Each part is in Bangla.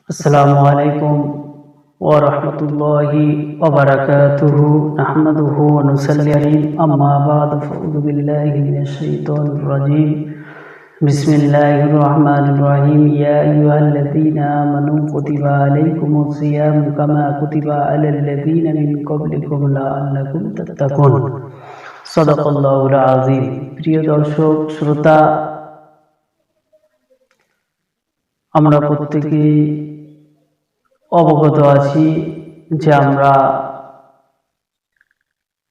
अस्सलामु अलैकुम व रहमतुल्लाहि व बरकातुहू नहमदुहू व नुसल्ली अलैहि अम्मा बाद फअऊज़ु बिल्लाहि मिनश शैतानिर रजीम बिस्मिल्लाहिर रहमानिर रहीम या अय्युहल्लज़ीना आमनू कुतिबा अलैकुमुस सियामु कमा कुतिबा अलल लज़ीना मिन क़ब्लिकुम लअल्लकुम तत्ताकुन सदाकाल्लाहुल आज़ीम। प्रिय दर्शक श्रोता, আমরা প্রত্যেকেই অবগত আছি যে আমরা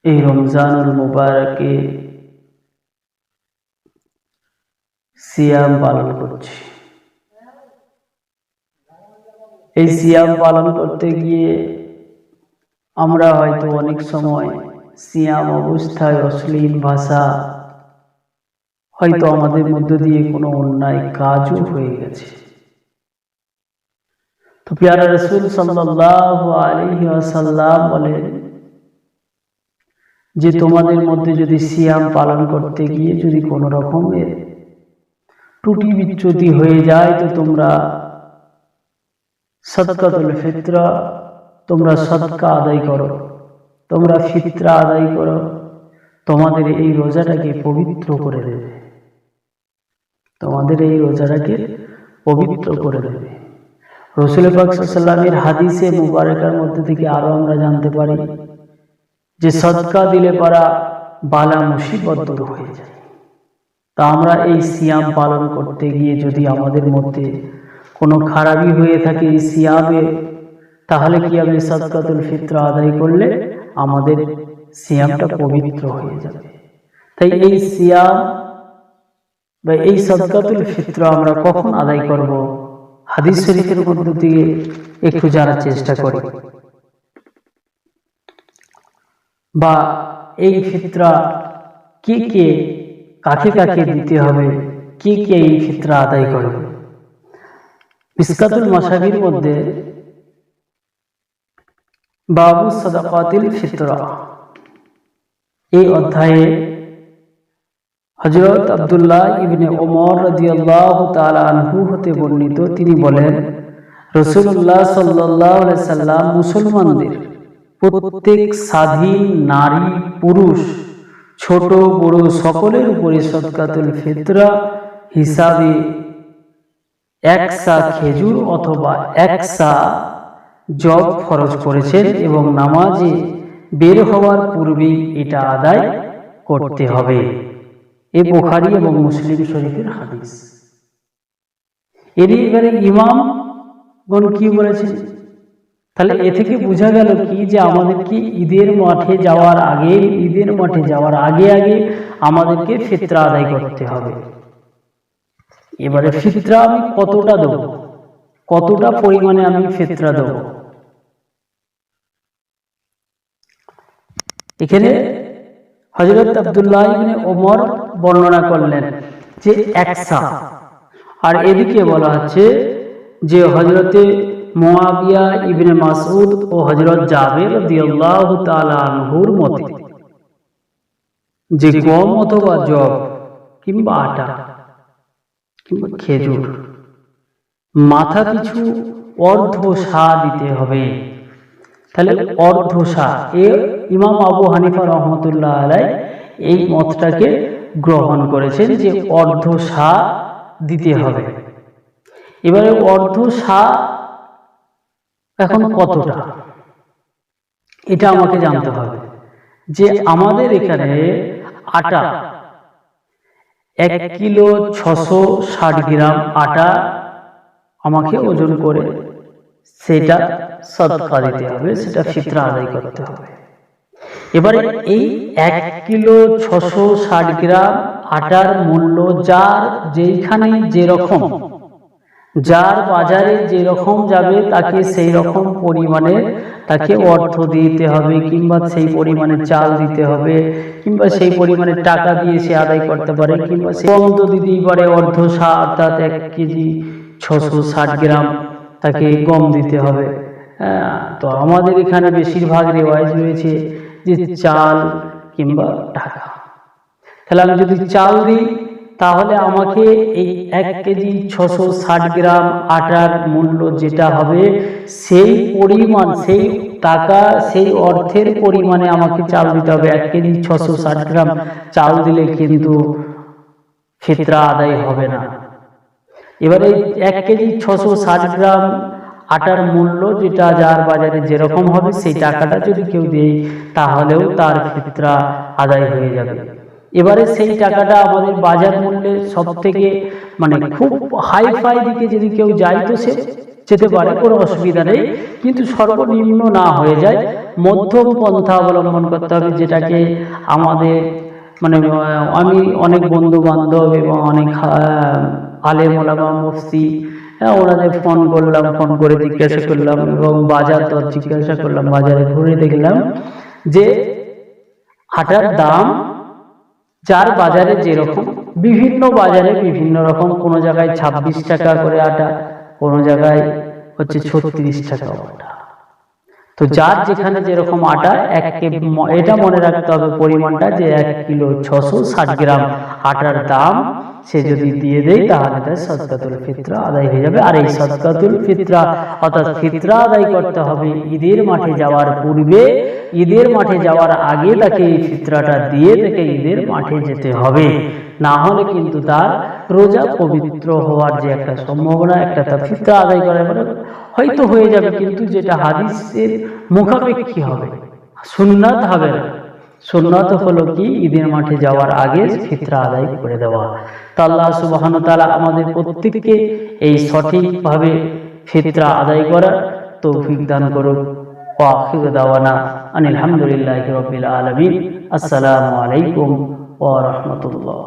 এই রমজানুল মুবারকে সিয়াম পালন করছি। এই সিয়াম পালন করতে গিয়ে আমরা হয়তো অনেক সময় সিয়াম অবস্থায় অশ্লীল ভাষা, হয়তো আমাদের মধ্য দিয়ে কোনো অন্যায় কাজও হয়ে গেছে। তো প্যারা রাসূল সাল্লাল্লাহু আলাইহি ওয়াসাল্লাম বলেন যে তোমাদের মধ্যে যদি সিয়াম পালন করতে গিয়ে যদি কোনো রকমের ত্রুটি বিচ্যুতি হয়ে যায় তো তোমরা সাদকাতুল ফিতরা, তোমরা সাদকা আদায় করো, তোমরা ফিতরা আদায় করো, তোমাদের এই রোজাটাকে পবিত্র করে দেবে, তোমাদের এই রোজাটাকে পবিত্র করে দেবে। রাসূল পাক সাল্লাল্লাহু আলাইহি ওয়াসাল্লামের হাদিসে মুবারকার মধ্যে থেকে আরো আমরা জানতে পারি যে সদকা দিলে পারা বালা মুসিবত দূর হয়ে যায়। তা আমরা এই সিয়াম পালন করতে গিয়ে যদি আমাদের মধ্যে কোনো খারাপি হয়ে থাকে এই সিয়ামে, তাহলে কি হবে? সাদকাতুল ফিতরা আদায় করলে আমাদের সিয়ামটা পবিত্র হয়ে যাবে। তাই এই সিয়াম বা এই সাদকাতুল ফিতরা আমরা কখন আদায় করব, হাদিস শরীফের মধ্য দিয়ে একটু জানার চেষ্টা করি। বা এই ফিতরা কে কে কাকে কাকে দিতে হবে, কে কে এই ফিতরা আদায় করবে। মিসকাতুল মাসাবির মধ্যে বাবু সাদাকাতিল ফিতরা এই অধ্যায়ে হযরত আব্দুল্লাহ ইবনে ওমর রাদিয়াল্লাহু তাআলা আনহু হতে বর্ণিত, তিনি বলেন রাসূলুল্লাহ সাল্লাল্লাহু আলাইহি সাল্লাম মুসলমানদের প্রত্যেক স্বাধীন নারী পুরুষ ছোট বড় সকলের উপরে সাদকাতুল ফিতরা হিসাবে এক সা খেজুর অথবা এক সা জব ফরজ করেছেন এবং নামাজে বের হওয়ার পূর্বেই এটা আদায় করতে হবে। এ বুখারী এবং মুসলিম শরীফের হাদিস। এবারে ইমামগণ কি বলেছেন? তাহলে এ থেকে বোঝা গেল কি যে আমাদেরকে ঈদের মাঠে যাওয়ার আগে আগে আমাদেরকে ফিতরা আদায় করতে হবে। এবারে ফিতরা আমি কতটা দেব, কতটা পরিমাণে আমি ফিতরা দেব, এখানে হযরত আব্দুল্লাহ ইবনে ওমর বর্ণনা করলেন যে এক সা, আর এদিকে বলা হচ্ছে যে হযরতে মুয়াবিয়া ইবনে মাসউদ ও হযরত জাবের রাদিয়াল্লাহু তাআলা আনহুর মতে যে গম অথবা জব কিংবা আটা কিংবা খেজুর মাথা পিছু অর্ধ সা দিতে হবে। তাহলে অর্ধ সা, এ ইমাম আবু হানিফা রহমতুল্লাহ আলাইহি এই মতটাকে গ্রহণ করেছেন যে অর্ধ সা দিতে হবে। এবারে অর্ধ সা এখন কতটা, এটা আমাকে জানতে হবে। যে আমাদের এখানে আটা 1 কিলো 660 গ্রাম আটা আমাকে ওজন করে সেটা সদকা দিতে হবে, সেটা ফিতরা আদায় করতে হবে। এবারে এই 1 কিলো 660 গ্রাম আটার মূল্য যার যেখানে যেরকম, যার বাজারে যেরকম যাবে তাকে সেই রকম পরিমাণে তাকে অর্থ দিতে হবে, কিংবা সেই পরিমাণে চাল দিতে হবে, কিংবা সেই পরিমাণে টাকা দিয়ে সে আদায় করতে পারে, কিংবা সে কম তো দিতেই পারে। অর্ধ সা অর্থাৎ 1 কেজি 660 গ্রাম তাকে গম দিতে হবে। তো আমাদের এখানে বেশিরভাগ রেওয়াজ রয়েছে যে চাল কিংবা টাকা। তাহলে আমি যদি চাল দিই তাহলে আমাকে এই 1 কেজি 660 গ্রাম আটার মূল্য যেটা হবে সেই পরিমাণ, সেই টাকা, সেই অর্থের পরিমাণে আমাকে চাল দিতে হবে। 1 কেজি 660 গ্রাম চাল দিলে কিন্তু ফিতরা আদায় হবে না। এবারে 1 কেজি 660 গ্রাম আটার মূল্য যেটা যার বাজারে যেরকম হবে সেই টাকাটা যদি কেউ দেয় তাহলেও তার ফিতরা আদায় হয়ে যাবে। এবারে সেই টাকাটা আমাদের বাজার মূল্যে সব থেকে মানে খুব হাই ফাই দিকে যদি কেউ যায় তো সে যেতে পারে, কোনো অসুবিধা নেই, কিন্তু সর্বনিম্ন না হয়ে যায়, মধ্যম পন্থা অবলম্বন করতে হবে, যেটাকে আমাদের মানে আমি অনেক বন্ধু বান্ধব এবং অনেক আলেম ওলামা মুফতি ওনাদের ফোন করলাম, ফোন করে জিজ্ঞাসা করলাম এবং বাজার দর জিজ্ঞাসা করলাম, বাজারে ঘুরে দেখলাম যে আটার দাম যার বাজারে যেরকম, বিভিন্ন বাজারে বিভিন্ন রকম, কোনো জায়গায় 26 টাকা করে আটা, কোনো জায়গায় হচ্ছে 36 টাকা আটা। তো যার যেখানে যেরকম আটা, এটা মনে রাখতে হবে পরিমাণটা, যে 1 কিলো 660 গ্রাম আটার দাম সে যদি দিয়ে দেয় তাহলে তার সাদকাতুল ফিতরা আদায় হয়ে যাবে। আর এই সাদকাতুল ফিতরা অর্থাৎ ফিতরা আদায় করতে হবে ঈদের মাঠে যাওয়ার পূর্বে, ঈদের মাঠে যাওয়ার আগে তাকে এই ফিতরাটা দিয়ে তাকে ঈদের মাঠে যেতে হবে, না হলে কিন্তু তার রোজা পবিত্র হওয়ার যে একটা সম্ভাবনা, একটা তার ফিতরা আদায় করার পরে হয়তো হয়ে যাবে, কিন্তু যেটা হাদিসের মুখাপেক্ষী হবে, সুন্নাত হবে না। সুন্নাত হলো কি ঈদের মাঠে যাওয়ার আগে ফিতরা আদায় করে দেওয়া। তো আল্লাহ সুবহানাহু ওয়া তাআলা আমাদের প্রত্যেককে এই সঠিকভাবে ফিতরা আদায় করার তৌফিক দান করুন। ওয়া আখিরু দাওয়ানা আনিল হামদুলিল্লাহি রাব্বিল আলামিন। আসসালামু আলাইকুম ওয়া রাহমাতুল্লাহ।